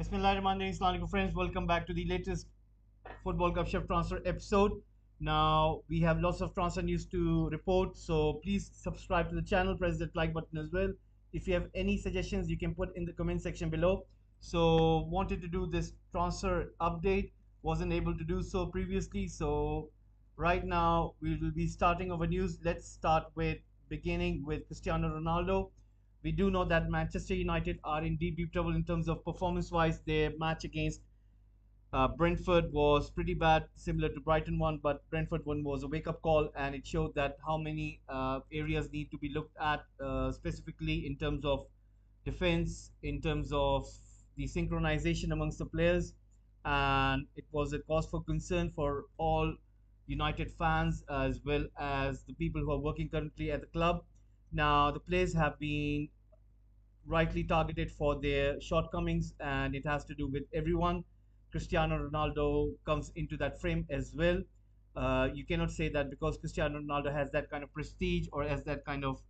Bismillahirrahmanirrahim. Assalamualaikum friends. Welcome back to the latest Football Gupshup transfer episode. Now we have lots of transfer news to report, so please subscribe to the channel, press that like button as well. If you have any suggestions, you can put in the comment section below. So wanted to do this transfer update, wasn't able to do so previously. So right now we will be starting our news. Let's start with beginning with Cristiano Ronaldo. We do know that Manchester United are in deep trouble in terms of performance-wise. Their match against Brentford was pretty bad, similar to Brighton one, but Brentford one was a wake-up call, and it showed that how many areas need to be looked at specifically in terms of defense, in terms of the synchronization amongst the players, and it was a cause for concern for all United fans as well as the people who are working currently at the club. Now, the players have been rightly targeted for their shortcomings, and it has to do with everyone. Cristiano Ronaldo comes into that frame as well. You cannot say that because Cristiano Ronaldo has that kind of prestige or has that kind of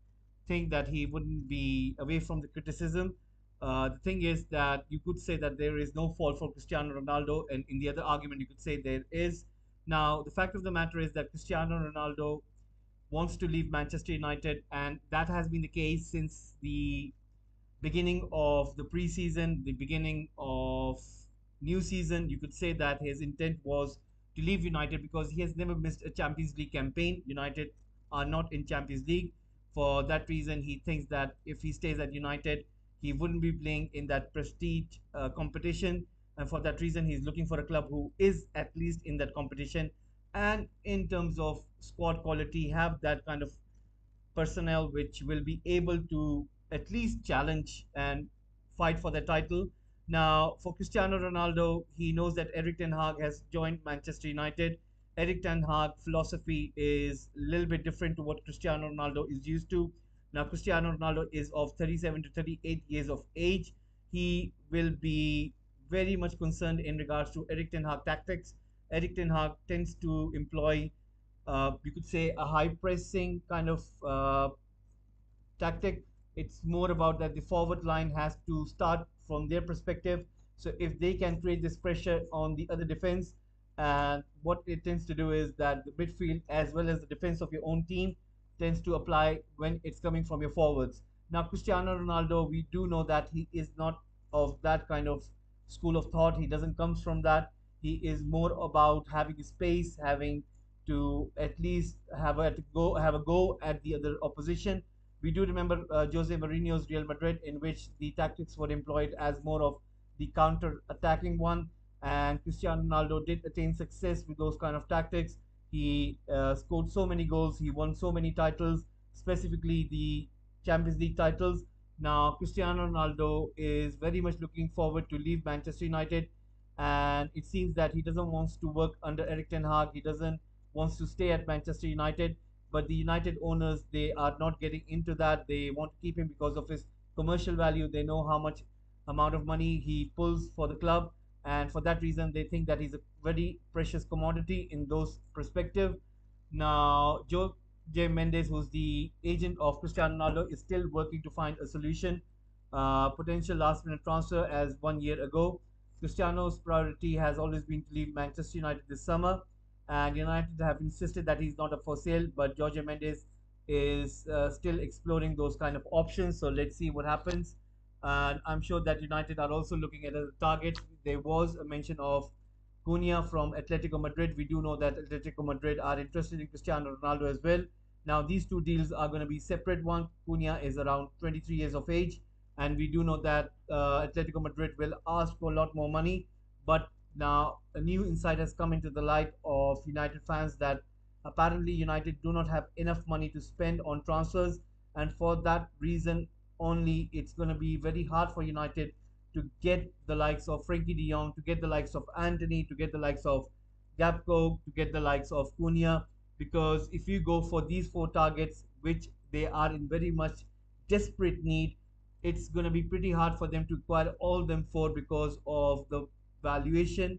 thing that he wouldn't be away from the criticism. The thing is that you could say that there is no fault for Cristiano Ronaldo, and in the other argument, you could say there is. Now, the fact of the matter is that Cristiano Ronaldo wants to leave Manchester United, and that has been the case since the beginning of the preseason, the beginning of new season. You could say that his intent was to leave United because he has never missed a Champions League campaign. United are not in Champions League. For that reason, he thinks that if he stays at United, he wouldn't be playing in that prestige competition. And for that reason, he's looking for a club who is at least in that competition. And in terms of squad quality, have that kind of personnel which will be able to at least challenge and fight for the title. Now, for Cristiano Ronaldo, he knows that Eric Ten Hag has joined Manchester United. Eric Ten Hag philosophy is a little bit different to what Cristiano Ronaldo is used to. Now, Cristiano Ronaldo is of 37 to 38 years of age. He will be very much concerned in regards to Eric Ten Hag tactics. Eric Ten Hag tends to employ you could say a high pressing kind of tactic. It's more about that the forward line has to start from their perspective. So if they can create this pressure on the other defense, and what it tends to do is that the midfield as well as the defense of your own team tends to apply when it's coming from your forwards. Now, Cristiano Ronaldo, we do know that he is not of that kind of school of thought. He doesn't comes from that. He is more about having space, having to at least have a go at the other opposition. We do remember Jose Mourinho's Real Madrid, in which the tactics were employed as more of the counter-attacking one, and Cristiano Ronaldo did attain success with those kind of tactics. He scored so many goals, he won so many titles, specifically the Champions League titles. Now, Cristiano Ronaldo is very much looking forward to leave Manchester United, and it seems that he doesn't want to work under Eric Ten Hag. He doesn't wants to stay at Manchester United, but the United owners, they are not getting into that. They want to keep him because of his commercial value. They know how much amount of money he pulls for the club, and for that reason, they think that he's a very precious commodity in those perspective. Now, Joe J. Mendes, who's the agent of Cristiano Ronaldo, is still working to find a solution. Potential last minute transfer as 1 year ago. Cristiano's priority has always been to leave Manchester United this summer, and United have insisted that he's not up for sale. But Jorge Mendes is still exploring those kind of options. So let's see what happens. And I'm sure that United are also looking at other targets. There was a mention of Cunha from Atletico Madrid. We do know that Atletico Madrid are interested in Cristiano Ronaldo as well. Now, these two deals are going to be separate one. Cunha is around 23 years of age, and we do know that Atletico Madrid will ask for a lot more money. But now a new insight has come into the light of United fans that apparently United do not have enough money to spend on transfers, and for that reason only, it's going to be very hard for United to get the likes of Frankie de Jong, to get the likes of Anthony, to get the likes of Gapco, to get the likes of Cunha. Because if you go for these four targets, which they are in very much desperate need, it's going to be pretty hard for them to acquire all them four because of the valuation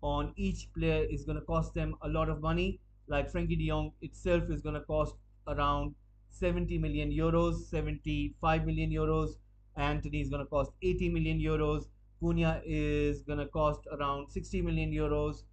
on each player is going to cost them a lot of money. Like Frankie de Jong itself is going to cost around 70 million euros, 75 million euros. Anthony is going to cost 80 million euros. Cunha is going to cost around 60 million euros.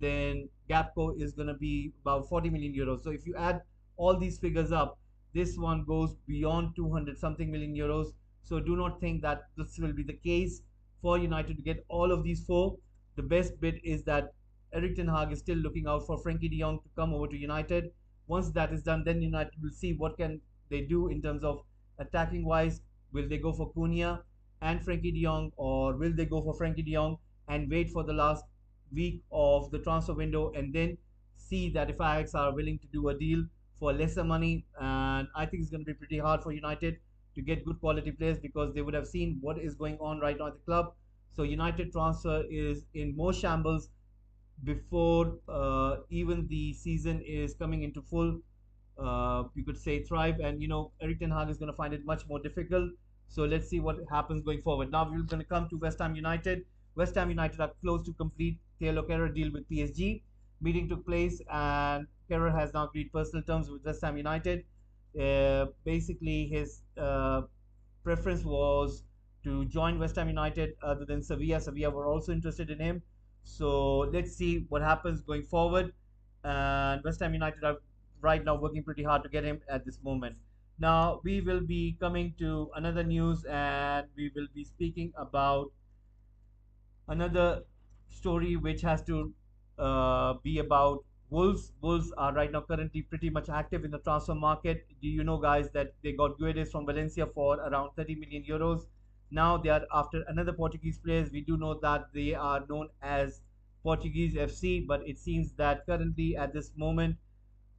Then Gapco is going to be about 40 million euros. So if you add all these figures up, this one goes beyond 200 something million euros. So do not think that this will be the case for United to get all of these four. The best bit is that Eric Ten Hag is still looking out for Frankie de Jong to come over to United. Once that is done, then United will see what can they do in terms of attacking wise. Will they go for Cunha and Frankie de Jong, or will they go for Frankie de Jong and wait for the last week of the transfer window and then see that if Ajax are willing to do a deal for lesser money? And I think it's going to be pretty hard for United to get good quality players because they would have seen what is going on right now at the club. So United transfer is in more shambles before even the season is coming into full, you could say, thrive. And Eric Ten Hag is going to find it much more difficult. So let's see what happens going forward. Now we're going to come to West Ham United. West Ham United are close to complete Taylor Kerrer deal with PSG. Meeting took place, and Kerrer has now agreed personal terms with West Ham United. Basically, his preference was to join West Ham United other than Sevilla. Sevilla were also interested in him. So let's see what happens going forward. And West Ham United are right now working pretty hard to get him at this moment. Now we will be coming to another news, and we will be speaking about another story which has to be about Wolves. Wolves are right now currently pretty much active in the transfer market. Do you know, guys, that they got Guedes from Valencia for around 30 million euros? Now they are after another Portuguese players. We do know that they are known as Portuguese FC, but it seems that currently at this moment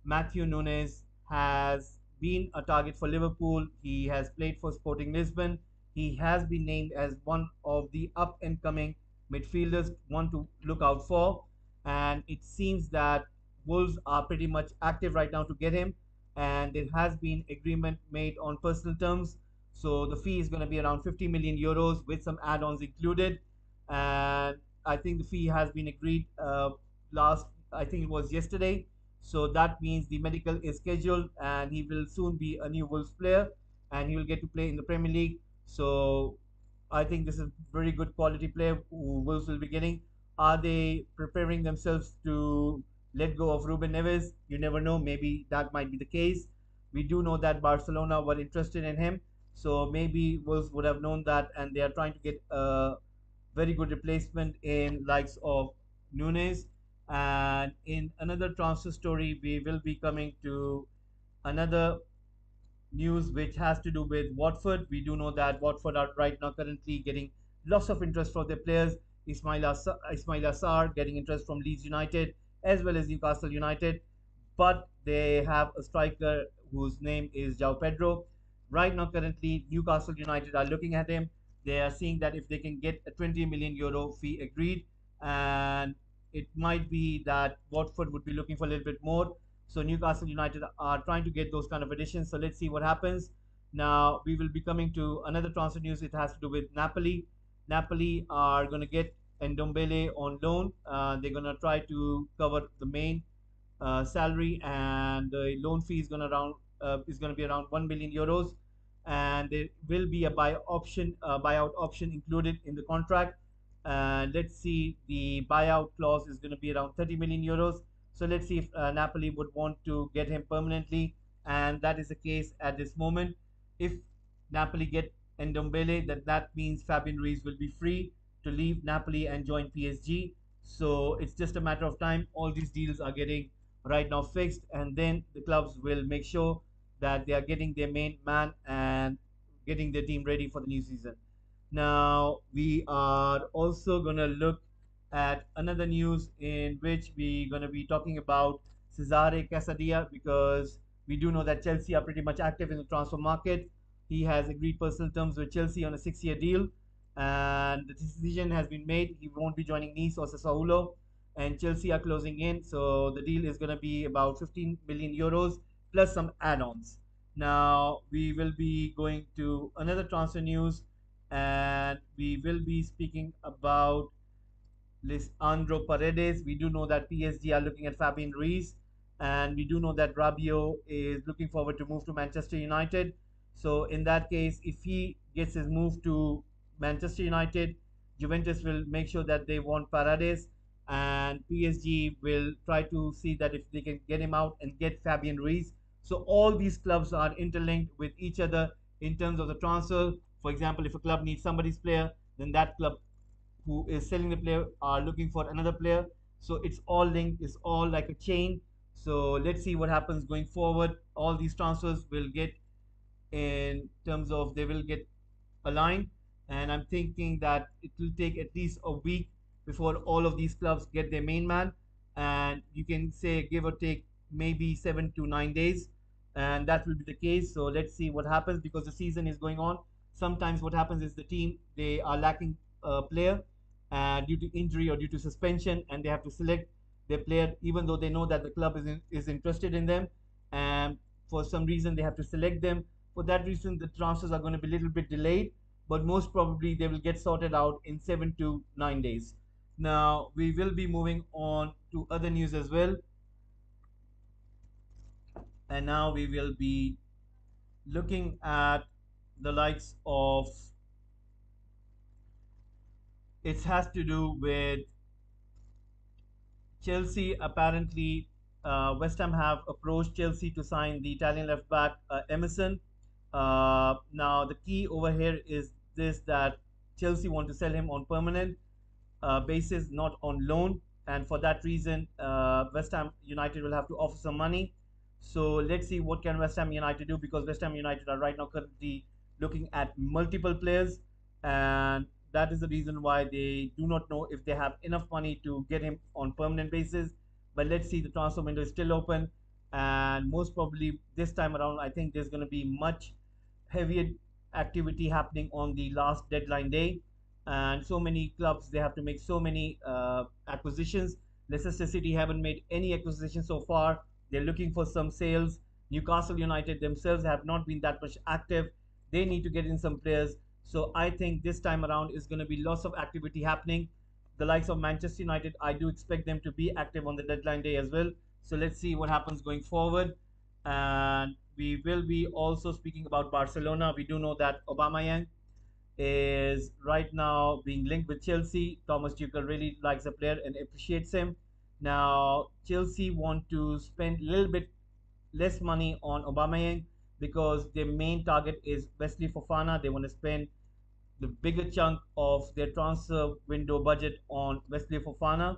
Matthew Nunes has been a target for Liverpool. He has played for Sporting Lisbon. He has been named as one of the up and coming midfielders, one to look out for. And it seems that Wolves are pretty much active right now to get him. And there has been agreement made on personal terms. So the fee is going to be around 50 million euros with some add-ons included. And I think the fee has been agreed I think it was yesterday. So that means the medical is scheduled, and he will soon be a new Wolves player, and he will get to play in the Premier League. So I think this is very good quality player who Wolves will be getting. Are they preparing themselves to let go of Ruben Neves? You never know. Maybe that might be the case. We do know that Barcelona were interested in him, so maybe Wolves would have known that, and they are trying to get a very good replacement in likes of Nunes. And in another transfer story, we will be coming to another news which has to do with Watford. We do know that Watford are right now currently getting lots of interest for their players. Ismail Assar getting interest from Leeds United as well as Newcastle United, but they have a striker whose name is João Pedro. Right now, currently, Newcastle United are looking at him. They are seeing that if they can get a 20 million euro fee agreed, and it might be that Watford would be looking for a little bit more. So Newcastle United are trying to get those kind of additions. So let's see what happens. Now we will be coming to another transfer news. It has to do with Napoli. Napoli are going to get Ndombele on loan. They're going to try to cover the main salary, and the loan fee is going to be around 1 million euros, and there will be a buyout option included in the contract. Let's see, the buyout clause is going to be around 30 million euros. So let's see if Napoli would want to get him permanently, and that is the case at this moment. If Napoli get Ndombele, that means Fabian Ruiz will be free to leave Napoli and join PSG. So it's just a matter of time. All these deals are getting right now fixed, and then the clubs will make sure that they are getting their main man and getting their team ready for the new season. Now we are also gonna look at another news in which we're gonna be talking about Cesare Casadilla, because we do know that Chelsea are pretty much active in the transfer market. He has agreed personal terms with Chelsea on a 6-year deal, and the decision has been made. He won't be joining Nice or Sassuolo, and Chelsea are closing in. So the deal is going to be about 15 million euros plus some add-ons. Now we will be going to another transfer news, and we will be speaking about Lisandro Paredes. We do know that PSG are looking at Fabian Ruiz, and we do know that Rabiot is looking forward to move to Manchester United. So in that case, if he gets his move to Manchester United, Juventus will make sure that they want Paredes, and PSG will try to see that if they can get him out and get Fabian Ruiz. So all these clubs are interlinked with each other in terms of the transfer. For example, if a club needs somebody's player, then that club who is selling the player are looking for another player. So it's all linked, it's all like a chain. So let's see what happens going forward. All these transfers will get, in terms of, they will get aligned, and I'm thinking that it will take at least a week before all of these clubs get their main man, and you can say give or take maybe 7 to 9 days, and that will be the case. So let's see what happens, because the season is going on. Sometimes what happens is the team, they are lacking a player due to injury or due to suspension, and they have to select their player even though they know that the club is interested in them, and for some reason they have to select them. For that reason, the transfers are going to be a little bit delayed, but most probably they will get sorted out in 7 to 9 days. Now, we will be moving on to other news as well. And now we will be looking at the likes of, it has to do with Chelsea. Apparently, West Ham have approached Chelsea to sign the Italian left back Emerson. Now, the key over here is this, that Chelsea want to sell him on permanent basis, not on loan. And for that reason, West Ham United will have to offer some money. So let's see what can West Ham United do, because West Ham United are right now currently looking at multiple players, and that is the reason why they do not know if they have enough money to get him on permanent basis. But let's see, the transfer window is still open, and most probably this time around, I think there's going to be much heavier activity happening on the last deadline day, and so many clubs, they have to make so many acquisitions. Leicester City haven't made any acquisition so far. They're looking for some sales. Newcastle United themselves have not been that much active. They need to get in some players. So I think this time around is going to be lots of activity happening. The likes of Manchester United, I do expect them to be active on the deadline day as well. So let's see what happens going forward. And we will be also speaking about Barcelona. We do know that Aubameyang is right now being linked with Chelsea. Thomas Tuchel really likes the player and appreciates him. Now, Chelsea want to spend a little bit less money on Aubameyang because their main target is Wesley Fofana. They want to spend the bigger chunk of their transfer window budget on Wesley Fofana.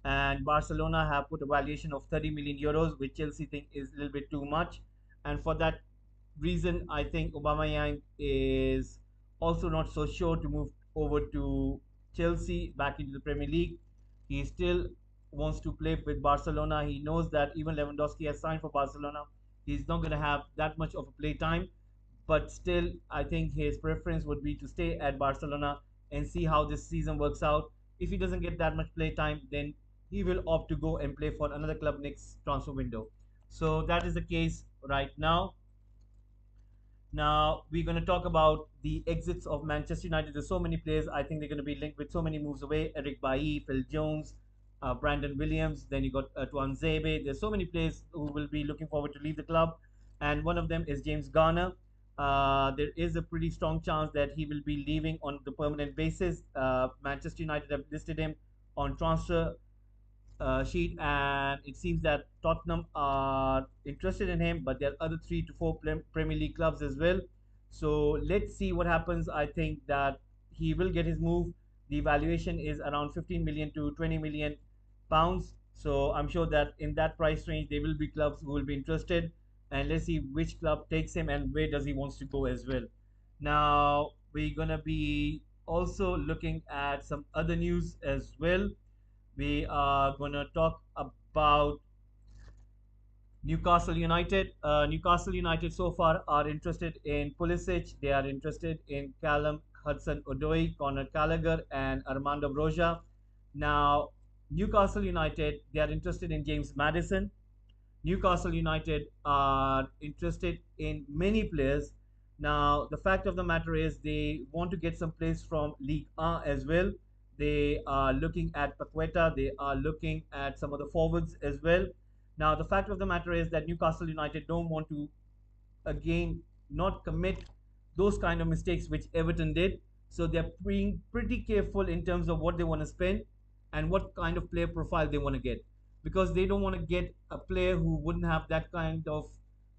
And Barcelona have put a valuation of 30 million euros, which Chelsea think is a little bit too much. And for that reason, I think Aubameyang is also not so sure to move over to Chelsea back into the Premier League. He still wants to play with Barcelona. He knows that even Lewandowski has signed for Barcelona. He's not going to have that much of a play time, but still, I think his preference would be to stay at Barcelona and see how this season works out. If he doesn't get that much play time, then he will opt to go and play for another club next transfer window. So that is the case right now. Now we're going to talk about the exits of Manchester United. There's so many players. I think they're going to be linked with so many moves away. Eric Bailly, Phil Jones, Brandon Williams. Then you got Tuan Zebe. There's so many players who will be looking forward to leave the club, and one of them is James Garner. There is a pretty strong chance that he will be leaving on the permanent basis. Manchester United have listed him on transfer sheet, and it seems that Tottenham are interested in him, but there are other 3 to 4 Premier League clubs as well. So let's see what happens. I think that he will get his move. The valuation is around 15 million to 20 million pounds. So I'm sure that in that price range, there will be clubs who will be interested. And let's see which club takes him and where does he wants to go as well. Now we're gonna be also looking at some other news as well. We are going to talk about Newcastle United. Newcastle United so far are interested in Pulisic. They are interested in Callum Hudson-Odoi, Conor Gallagher, and Armando Broja. Now, Newcastle United, they are interested in James Maddison. Newcastle United are interested in many players. Now, the fact of the matter is they want to get some players from League A as well. They are looking at Paqueta. They are looking at some of the forwards as well. Now, the fact of the matter is that Newcastle United don't want to, again, not commit those kind of mistakes which Everton did. So they're being pretty careful in terms of what they want to spend and what kind of player profile they want to get, because they don't want to get a player who wouldn't have that kind of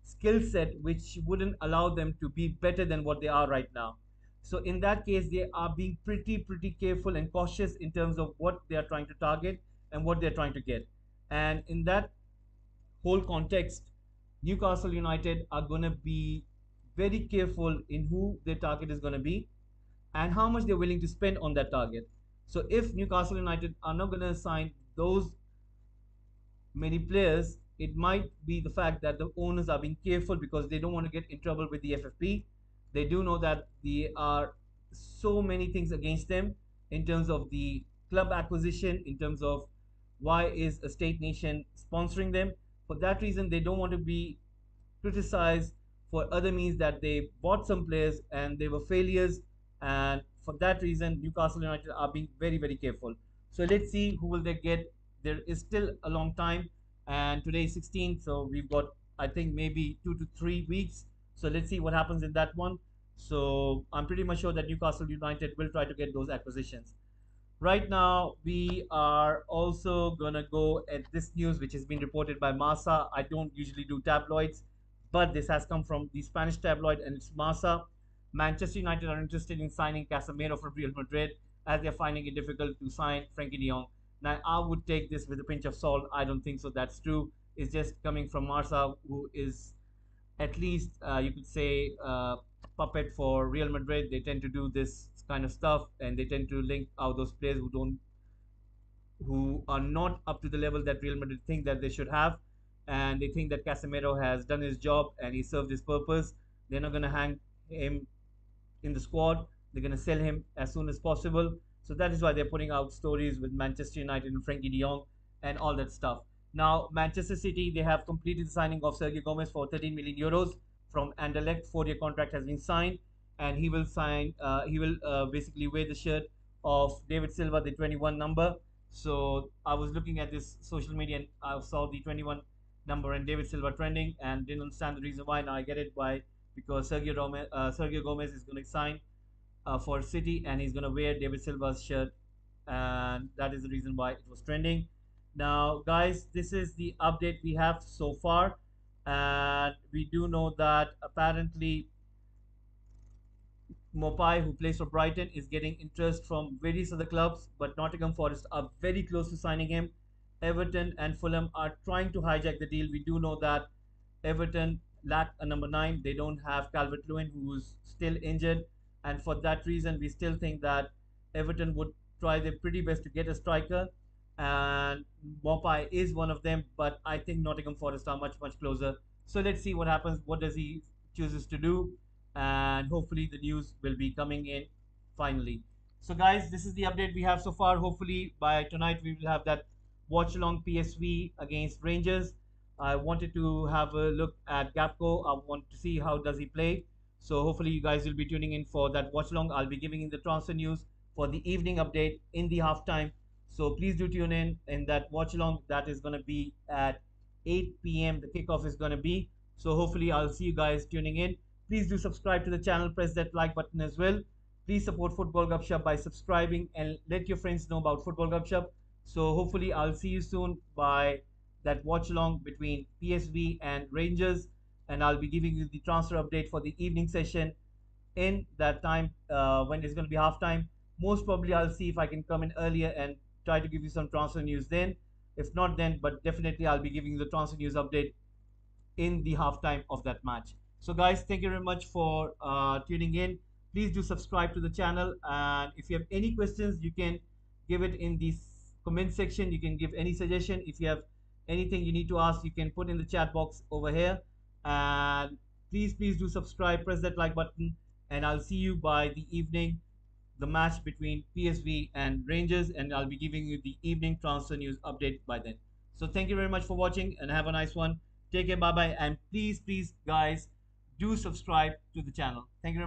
skill set which wouldn't allow them to be better than what they are right now. So in that case, they are being pretty careful and cautious in terms of what they are trying to target and what they're trying to get. And in that whole context, Newcastle United are going to be very careful in who their target is going to be and how much they're willing to spend on that target. So if Newcastle United are not going to sign those many players, it might be the fact that the owners are being careful because they don't want to get in trouble with the FFP. They do know that there are so many things against them in terms of the club acquisition, in terms of why is a state nation sponsoring them. For that reason, they don't want to be criticized for other means that they bought some players and they were failures. And for that reason, Newcastle United are being very careful. So let's see who will they get. There is still a long time, and today is 16th, so we've got, I think, maybe 2 to 3 weeks. So let's see what happens in that one. So I'm pretty much sure that Newcastle United will try to get those acquisitions. Right now, we are also gonna go at this news, which has been reported by Masa. I don't usually do tabloids, but this has come from the Spanish tabloid, and it's Masa. Manchester United are interested in signing Casemiro for Real Madrid, as they're finding it difficult to sign Frankie de Jong. Now, I would take this with a pinch of salt. I don't think so. That's true. It's just coming from Marsa, who is at least you could say puppet for Real Madrid. They tend to do this kind of stuff, and they tend to link out those players who are not up to the level that Real Madrid think that they should have, and they think that Casemiro has done his job and he served his purpose. They're not going to hang him in the squad. They're going to sell him as soon as possible. So that is why they're putting out stories with Manchester United and Frankie de Jong and all that stuff. Now, Manchester City, they have completed the signing of Sergio Gomez for 13 million euros from Anderlecht. 4-year contract has been signed, and he will sign. He will basically wear the shirt of David Silva, the 21 number. So I was looking at this social media and I saw the 21 number and David Silva trending, and didn't understand the reason why. Now I get it why, because Sergio Gomez is going to sign for City, and he's going to wear David Silva's shirt, and that is the reason why it was trending. Now, guys, this is the update we have so far, and we do know that apparently Mopai, who plays for Brighton, is getting interest from various other clubs, but Nottingham Forest are very close to signing him. Everton and Fulham are trying to hijack the deal. We do know that Everton lack a number 9. They don't have Calvert Lewin, who's still injured. And for that reason, we still think that Everton would try their pretty best to get a striker. And Mopai is one of them, but I think Nottingham Forest are much closer. So let's see what happens. What does he chooses to do? And hopefully the news will be coming in finally. So guys, this is the update we have so far. Hopefully by tonight we will have that watch along PSV against Rangers. I wanted to have a look at Gapco. I want to see how does he play. So hopefully you guys will be tuning in for that watch along. I'll be giving in the transfer news for the evening update in the halftime. So please do tune in that watch along. That is going to be at 8 p.m. The kickoff is going to be. So hopefully I'll see you guys tuning in. Please do subscribe to the channel. Press that like button as well. Please support Football Gupshup by subscribing and let your friends know about Football Gupshup. So hopefully I'll see you soon by that watch along between PSV and Rangers, and I'll be giving you the transfer update for the evening session in that time when it's going to be halftime. Most probably I'll see if I can come in earlier and try to give you some transfer news then. If not then, but definitely I'll be giving you the transfer news update in the halftime of that match. So guys, thank you very much for tuning in. Please do subscribe to the channel, and if you have any questions, you can give it in the comment section. You can give any suggestion. If you have anything you need to ask, you can put in the chat box over here. And please do subscribe, press that like button, and I'll see you by the evening, the match between PSV and Rangers, and I'll be giving you the evening transfer news update by then. So thank you very much for watching and have a nice one. Take care, bye bye, and please guys, do subscribe to the channel. Thank you very much.